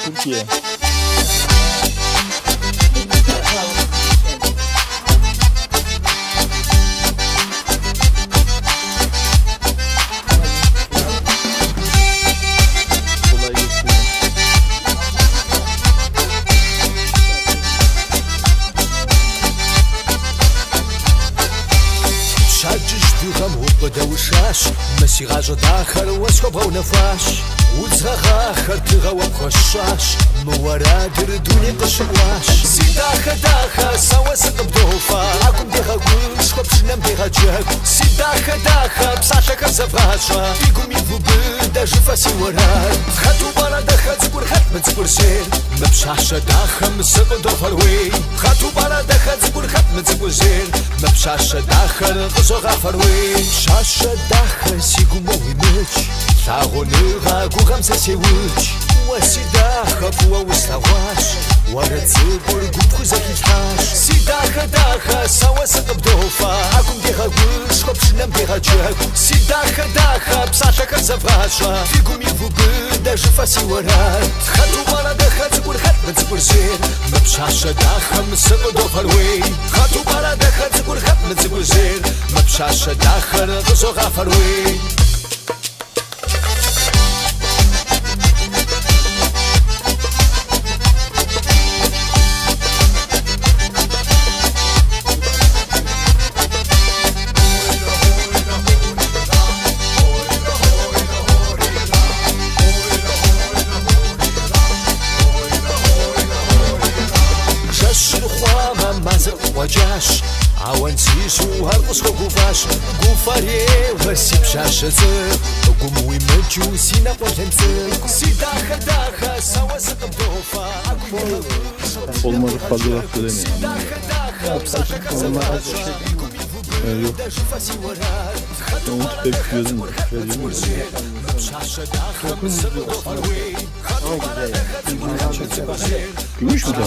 Türkiye. Kolay gelsin. شجشتوها مبدا وشاش ماشي غاجة آخر واسكوبها ونفاش وزغا خرتغا وخشاش مورا دردوني قشواش سيداخا داخا سوا سقبدوفا عقم ديها وش خبشنام ديها جاك سيداخا داخا بصاشا زفاشا فيكم يفو بدا جفاسي ورا خاتو برا داخا تزبور خات من تزبور زين مبشاشا داخا مسقدو فروي خاتو برا داخا تزبور خات من تزبور زين مبشاشا داخا غزوغا فروي شاشا داخا سيكو موي مج ثاغونيغا قوغام سيسيوج وسيداخا فوا وسلاواش ورا تزبور قوب خوزاكي تحاش سيداخا داخا سوا سقبدوفا عقم ديها وش خبشنام ديها جاك سيداخا داخا بصاشا زفاشا فيكم يفو بدا جفاسي ورا خاتو برا داخا تزبور خات من تزبور زين مبشاشا داخا مسقدو فروي خاتو برا داخا تزبور خات من تزبور زين مبشاشا داخا غزوغا فروي وجاش عوان سيسو هرقص خوفاش قوفاري وسيب شاشة قوموي مجو سينا قوتنسل سيداخا داخا سوا سقبدوفا Olmadı fazla laf söylemeyin. Yok. Umut pek gözüm var. Gümüş mü tane?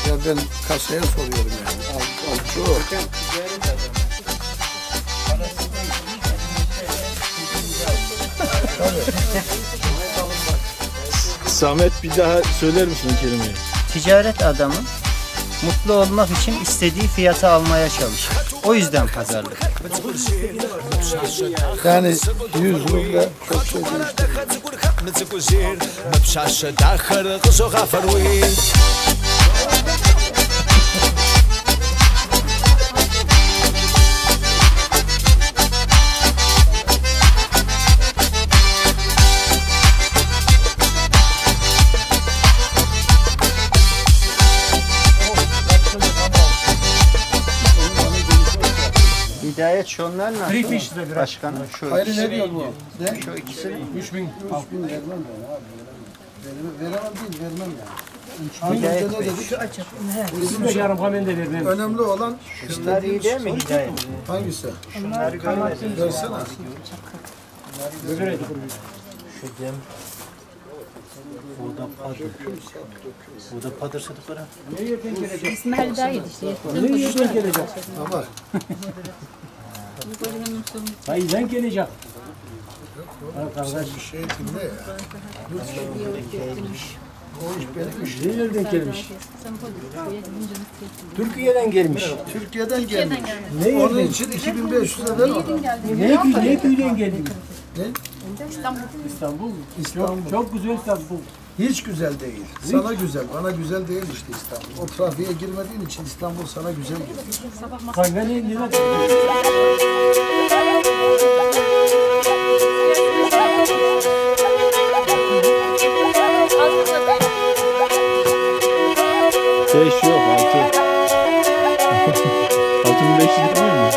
Ya ben kasaya soruyorum yani. Al şu. Samet bir daha söyler misin o kelimeyi? Ticaret adamı mutlu olmak için istediği fiyata almaya çalışır. O yüzden pazarlık. Yani 100 ruble çok şey değiştirmiyor. Hidayet şunlar nasıl? Başkanım şu Hayır ne diyor bu? Şu ikisini 3000 vermem ben abi. Veremem değil, vermem yani. Hidayet Bey. Şu açık. Bizim yarım kamen de vermem. Önemli olan Şunlar iyi değil mi Hidayet? hangisi? Şunları görmedim. Versene. Şu dem burada padır sadıklara. İsmail dayı işte. Nereden gelecek? Tamam. Hayırdan gelecek. Arkadaş bir şey dinle ya. O iş benim iş. Nereden gelmiş? Türkiye'den gelmiş. Türkiye'den gelmiş. Ne Onun yerden? için 2500'e ver ona. Ne köyden geldin? Ne? İstanbul. İstanbul. İstanbul. Çok güzel İstanbul. Hiç güzel değil. Sana güzel, bana güzel değil işte İstanbul. O trafiğe girmediğin için İstanbul sana güzel geliyor. Kanka ne indiler? Beş yok, 6. 6500 değil mi?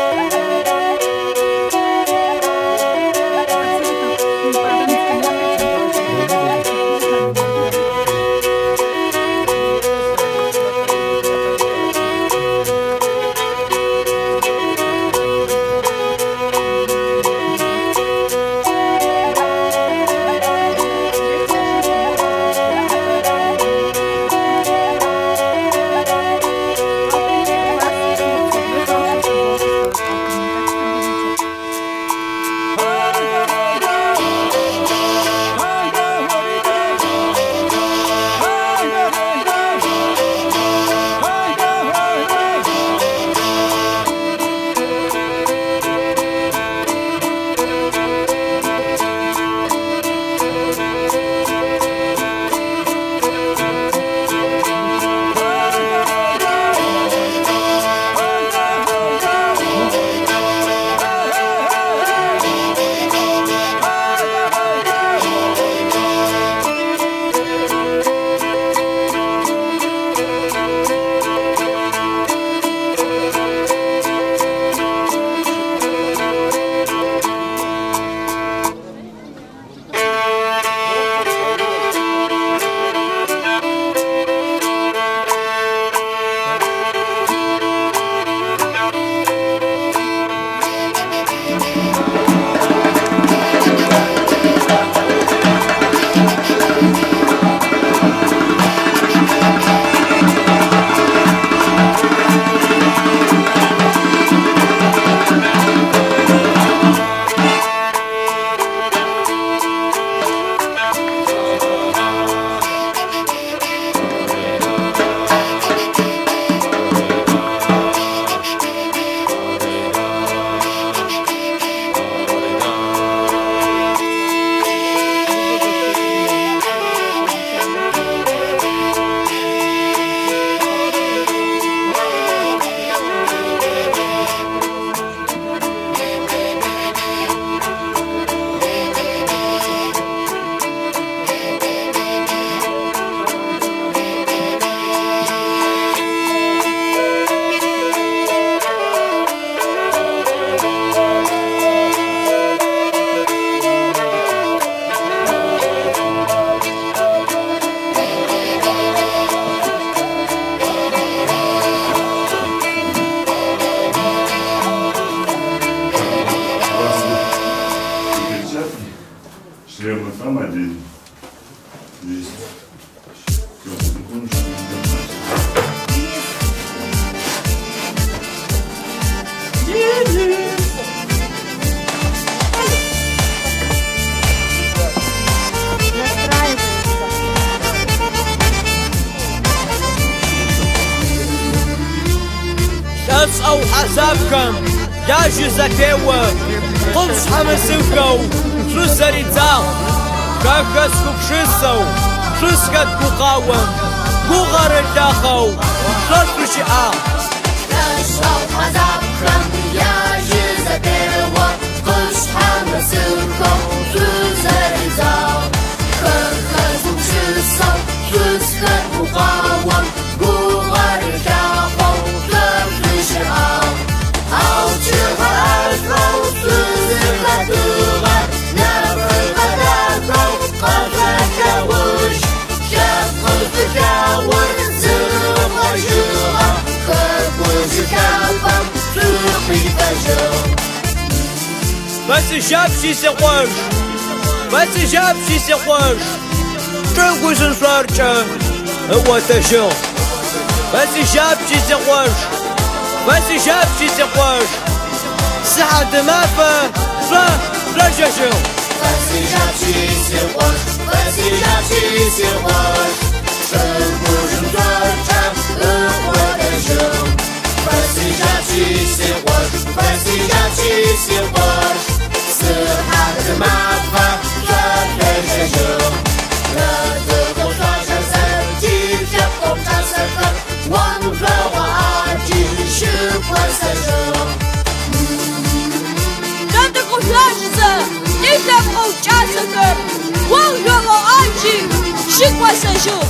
Член там один. Здесь. أو حسابكم جاش زكاوة قلص حمسوكو شو سريتا كاكسكو بشيسو شسكت مقاوم بوغر الداخو شرط شعار جاش أو حسابكم جاش زكاوة قلص حمسوكو شو سريتا كاكسكو بشيسو شسكت مقاوم بوغر الداخو بس جابشي سقوش بس جابشي سقوش تنقوز نصارجه هو تشو بس جابشي سقوش بس جابشي سقوش سعد ما رجشو بس جابشي سقوش بس جابشي سقوش تنقوز نصارجه هو تشو بس جابشي سقوش بس جابشي سقوش سعد ما رجشو لا تقول çasıkır Vol yolu acı Şıkma sejur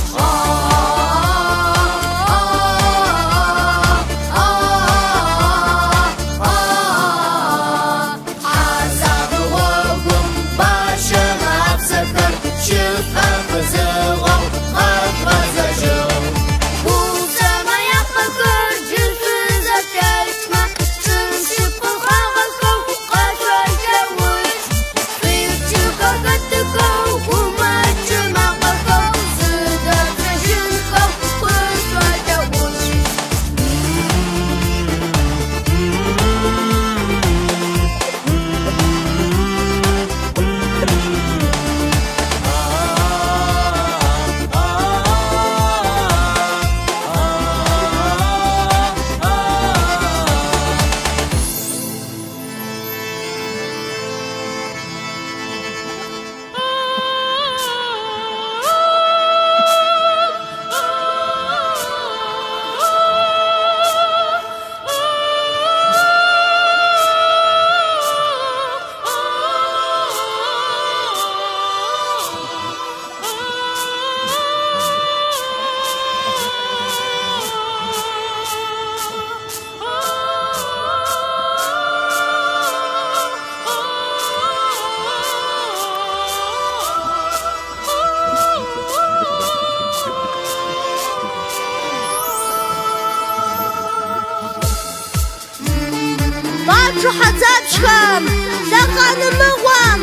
Şu hazatşam, zakanımıgam,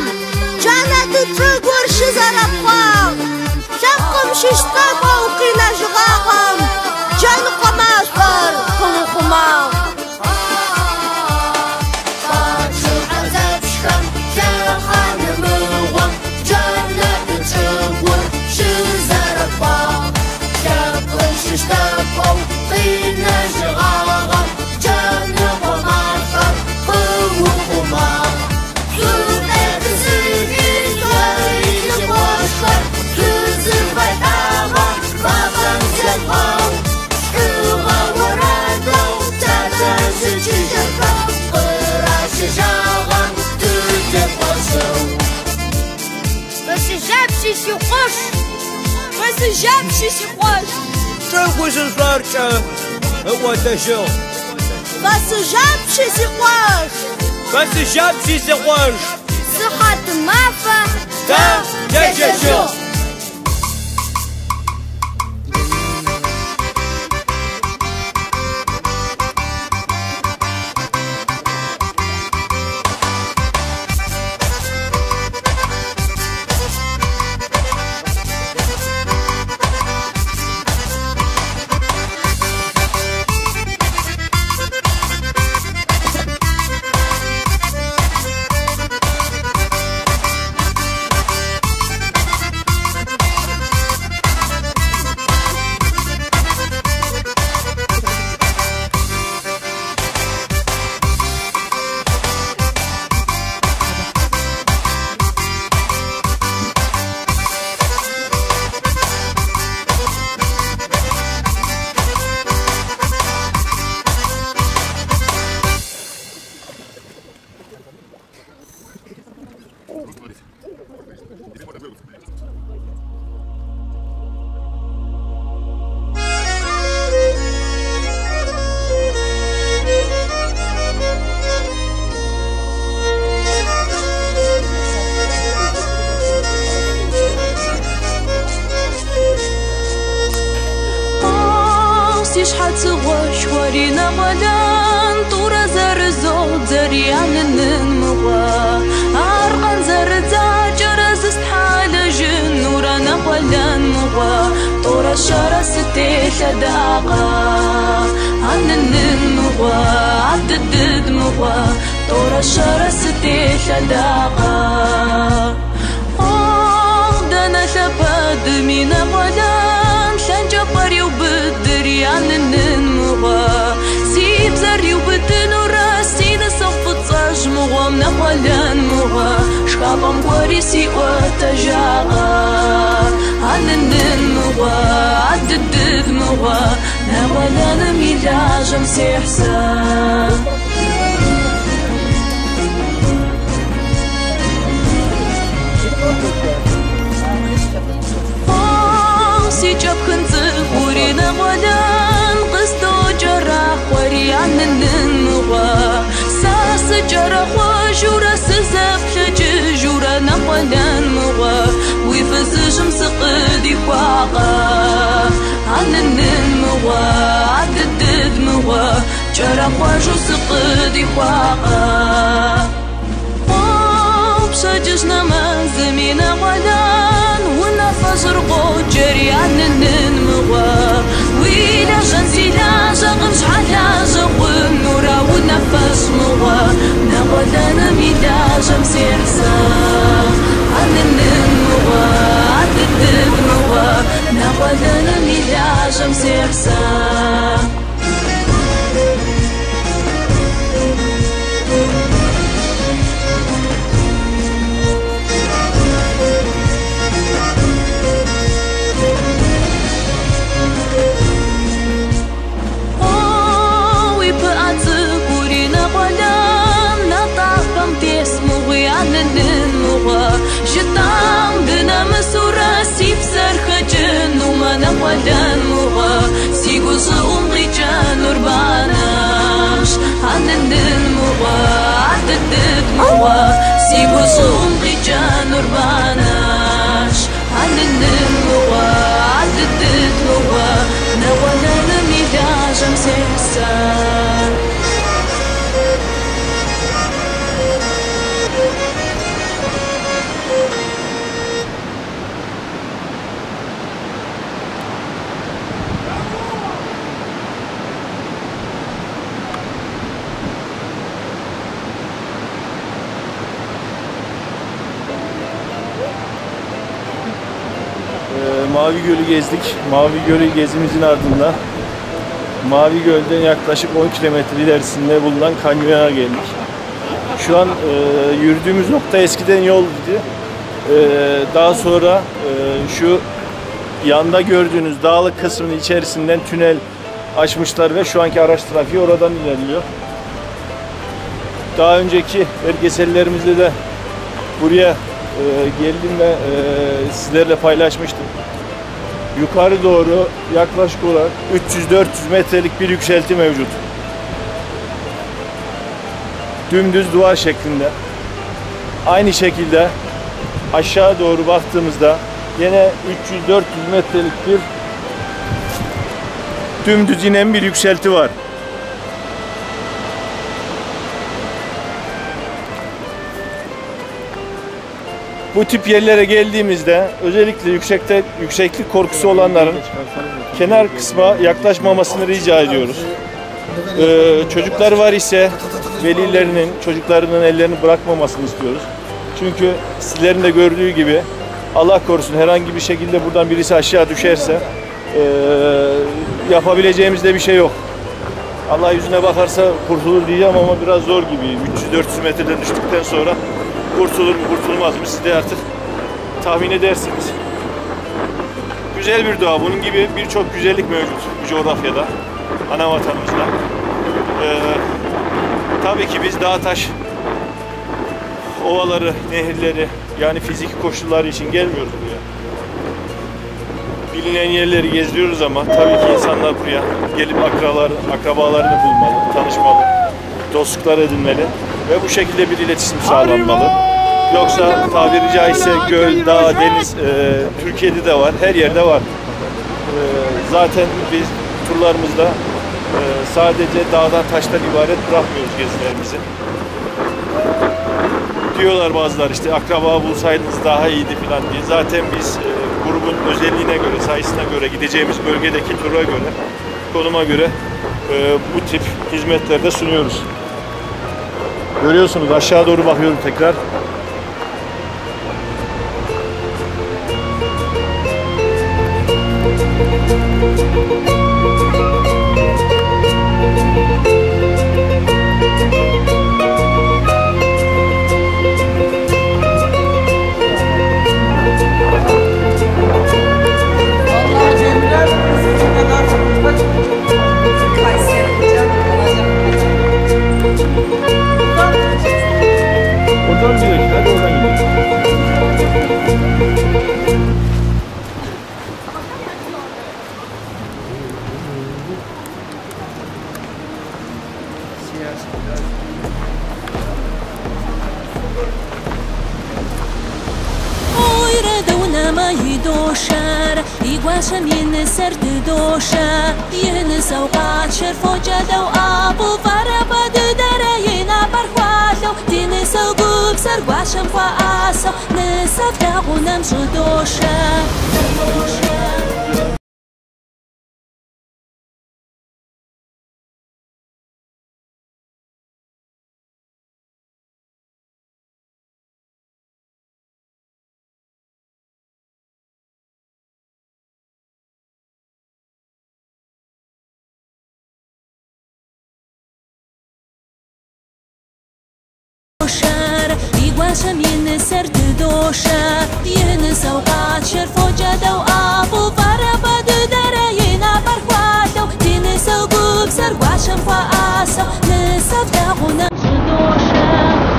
canatı tırgır şizarapam, şakım şiştam avkina jgağam, can qamastar kılıqımam. Şu hazatşam, zakanımıgam, canatı tırgır şizarapam, şakım şiştam avkina jgağam, can qamastar Trânsfusion soartă o tăjău Vasıjap și si qoș Vasıjap și se qoș Sıhat mafă Da, tăjău ورينا غدان طورا زرزو زريان النموا أرقان زرزا جرس استحال جن نورانا غلان موا طورا الشارع ستيش داقا عن النموا عدد موا طورا الشارع ستيش داقا دانا شباد من غدان شنجا قري وبدري عن النموا سيب زري وبدن وراسي نصف تصاج مغوا من غلان مغوا شكابم وريسي وتجاغا عن النموا عدد مغوا نغلان ميلاج مسي حساب سيجاب كنت ورينا غلان قصدو جرح وريان النغا ساس جرح وجورا سزاب حج جورا نقلان مغا ويفز جمس قدي فاقا عن النمغا عدد مغا جرح وجوس قدي فاقا بشججنا ما زمينا غلان ونفجر قو جريان النمغا ويلا جنسي لا جغمش حالا جغم نورا ونفش مغا نغلان ميلا جمسي رسا عن النمغا عدد مغا نغلان ميلا جمسي رسا جتام بنا مسورة سيف سرخجن وما نقلن مغا سيقوز أمغي جان ورباناش عن النمغا عدد مغا سيقوز أمغي جان ورباناش عن النمغا عدد مغا نقلن ميلاجم سيرسان Mavi Gölü gezdik. Mavi Gölü gezimizin ardından Mavi Göl'den yaklaşık 10 kilometre ilerisinde bulunan kanyona geldik. Şu an yürüdüğümüz nokta eskiden yoldu. Daha sonra şu yanda gördüğünüz dağlık kısmının içerisinden tünel açmışlar ve şu anki araç trafiği oradan ilerliyor. Daha önceki belgesellerimizde de buraya geldim ve sizlerle paylaşmıştım. Yukarı doğru yaklaşık olarak 300-400 metrelik bir yükselti mevcut. Dümdüz duvar şeklinde. Aynı şekilde aşağı doğru baktığımızda yine 300-400 metrelik bir dümdüz inen bir yükselti var. Bu tip yerlere geldiğimizde özellikle yükseklik korkusu olanların kenar kısma yaklaşmamasını rica ediyoruz. Çocuklar var ise velilerinin çocuklarının ellerini bırakmamasını istiyoruz. Çünkü sizlerin de gördüğü gibi Allah korusun herhangi bir şekilde buradan birisi aşağı düşerse yapabileceğimiz de bir şey yok. Allah yüzüne bakarsa kurtulur diyeceğim ama biraz zor gibi. 300-400 metreden düştükten sonra kurtulur mu kurtulmaz mı siz de artık tahmin edersiniz. Güzel bir doğa. Bunun gibi birçok güzellik mevcut bu coğrafyada, ana vatanımızda. Tabii ki biz dağ taş ovaları, nehirleri yani fiziki koşulları için gelmiyoruz buraya. Bilinen yerleri geziyoruz ama tabii ki insanlar buraya gelip akrabalarını bulmalı, tanışmalı, dostluklar edinmeli ve bu şekilde bir iletişim sağlanmalı. Yoksa tabiri caizse göl, dağ, deniz Türkiye'de de var, her yerde var. Zaten biz turlarımızda sadece dağdan taştan ibaret bırakmıyoruz gezilerimizi. Diyorlar bazılar işte akraba bulsaydınız daha iyiydi falan diye. Zaten biz grubun özelliğine göre, sayısına göre, gideceğimiz bölgedeki tura göre, konuma göre bu tip hizmetleri de sunuyoruz. Görüyorsunuz aşağı doğru bakıyorum tekrar. Oradan bir ما يدوشر يقواشم ينسر تدوشر ينس اوقات شرفو جدو ابو فربد درينا برخواتو تنس وقوب سر قواشم خواسو نسف داغونم شدوشر يقواشم ينسر تدوشر ينس اوقات شرفو جدو ابو فربد درينا برخواتو تنس وقوب سر قواشم خواسو نسف داغونم شدوشر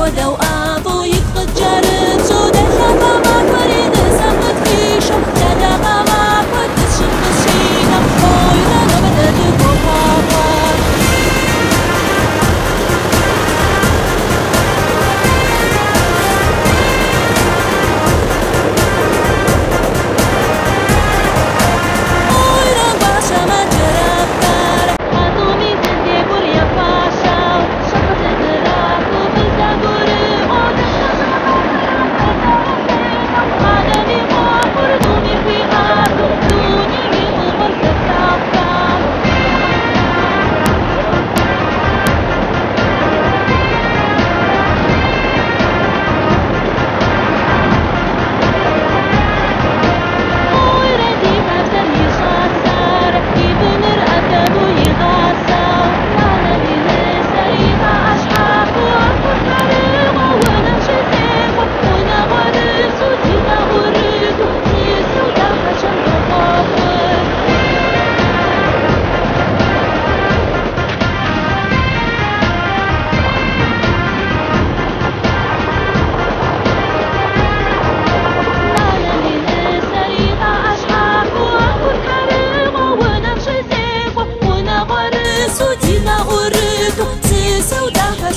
ودو أبو يفقد جارب سود الخفا ما كرين سمت كيشو جدغا ما كنت تشم الشينا خوينا نبدأ بوقافا خوينا باشا ما جرب دار أدومي تندي بريا باشا شخص دراكو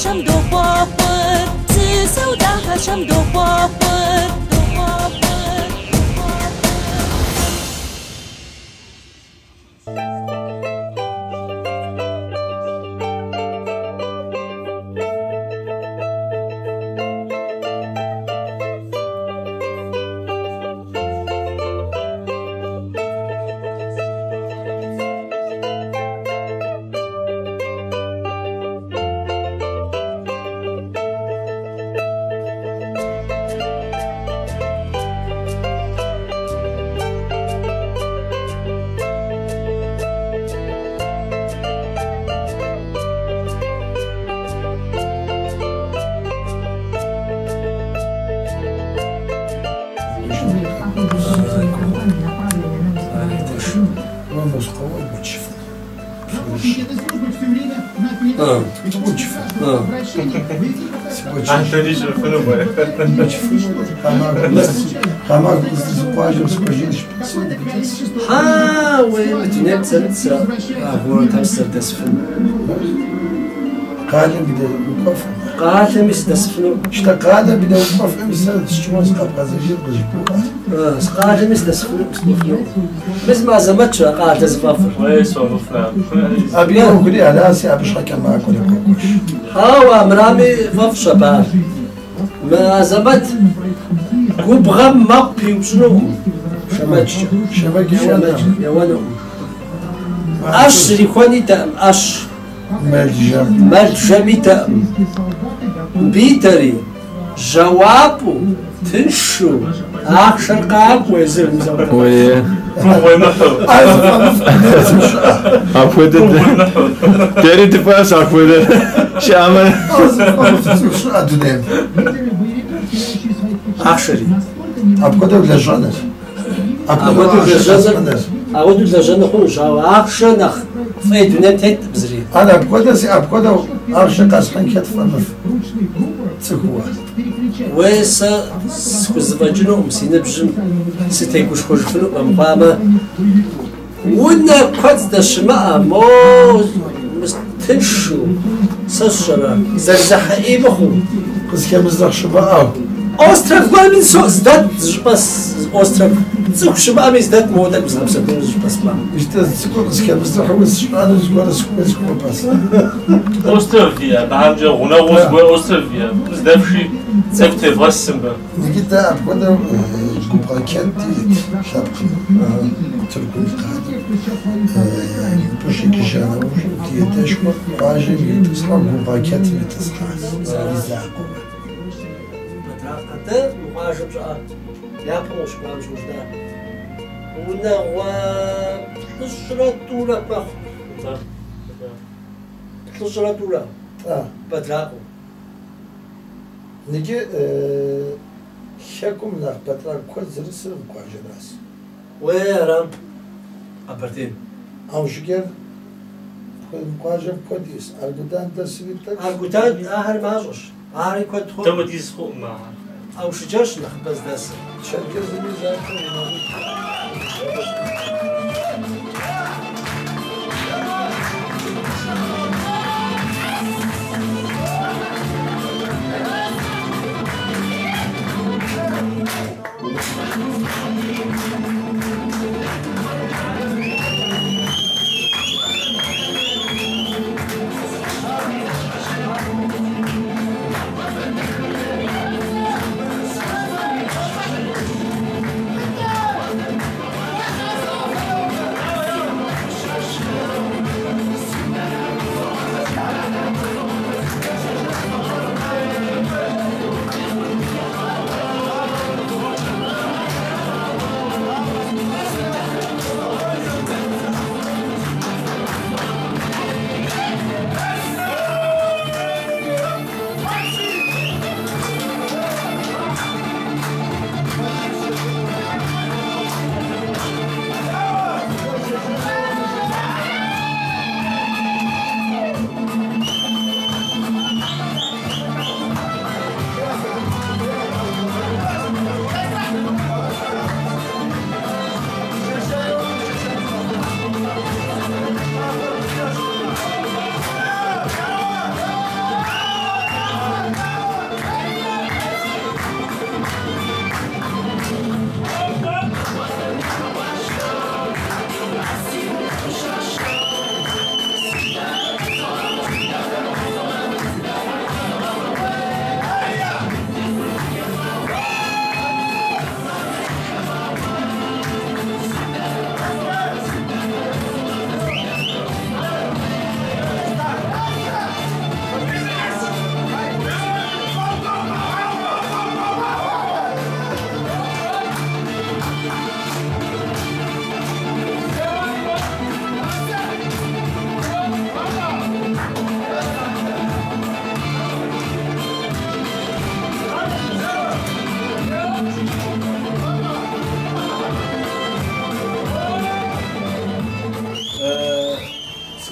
شم دو بابر سيسو داها شم دو بابر حاول تنسى هو تنسى تسفن قادم بدا يوقف قادم يستسفنوا شتا قادم بدا يوقف مثلا تشتوز قبل قادم يستسفنوا بس ما زمتش قاعد تزفافر ابي اقول على اسي ابش حكى معك ولا كوكوش هاو مرامي فف شباب ما زمت وبغم مقبي وشنو شبك يا ولد اش ريكوني تام اش مال جامي تام بيتري جوابو تنشو اخشر قاك ويزر وي عفوا تاني تفاس عفوا شامل اخشري ابقى ولا جانر أعود لجنة خون جاو أخشنخ في دنيا تهت بزري أنا أبقى أرشق أسخن كتفنا تسكوا ويس سكوزباجنو مسينا بجم ستيكوش خلفلو أمقامة ونا قد دشماء مو مستنشو سشرا زرزح إيه بخو بس كم زرح شباب أوستراف ما من سو زدت بس أوستراف زوج شباب زدت مودا بس نفس الدرجة بس ما تسكوا بس كم زرح وش أنا زوار سكوا بس أوستراليا بعد جو هنا وش أوستراليا زدت شيء سبت الرسم نجد أبغى كوبا كنتي شرقي تركي قادم بشكل جانا وشو تيتشوا راجل يتصل كوبا كنتي يتصل زاقو حتى مقاشم شاء يا بروش ما مش ده ونا و تشرا طولا بخ تشرا طولا بتراقو نجي شكم نخ بتراق كل زرسم قاجراس ويرام أبرتين أو شكل قاجم كوديس أرجودان تسويتك أرجودان آخر مازوش آخر كود خو تم ديس خو ما أو شجرش نخ بس دس شركة زميل زاكو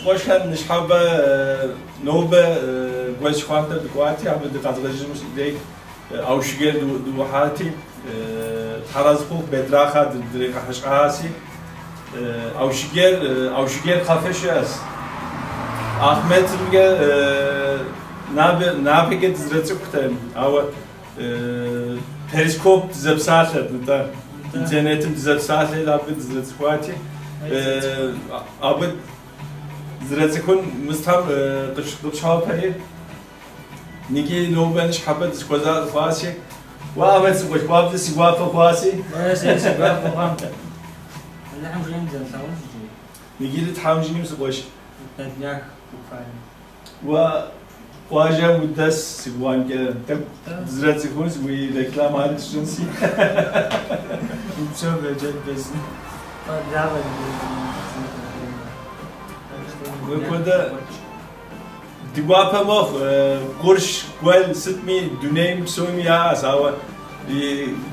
وشان نشحبة نوبة جوز خواتة بقواتي عم بدي قاعد غجر مش ديك أو شجر دوحاتي حرز خوك بدراخة دريقة حشقاسي أو شجر خافش أس أحمد بقى نابي قد زرتك تاني أو تلسكوب زبسالة نتا إنترنت زبسالة لابد زرت خواتي أبد زرتكون مستهم قشاب هاي نيجي نوبنش حبة سكوزا فاسي وأمد سكوش باب سيوافة فاسي نيجي لتحامجين سكوش واجا مدس سكوان كده زرتكون سوي ركلام هذا الشنسي بسبب جد بس وكذا دقوابه مخ قرش قول 600 دونيم سومي يا سوا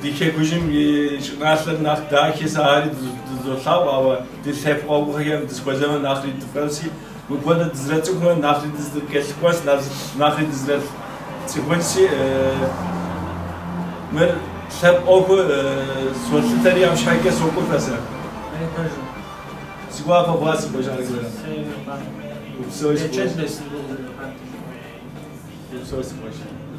ديكي كوجم يشغال ناخ داكي ساري دزولاو او دي سيف او بخيم دسكوزم ناخ دفرسي Bukvada dizrat çıkıyor, nafri dizrat geçikmez, nafri dizrat çıkmışı. Mer şap oku sosyal teriyam şayke sokur mesela. Sigua papası başarı gören. Bu söz. Bu söz başı.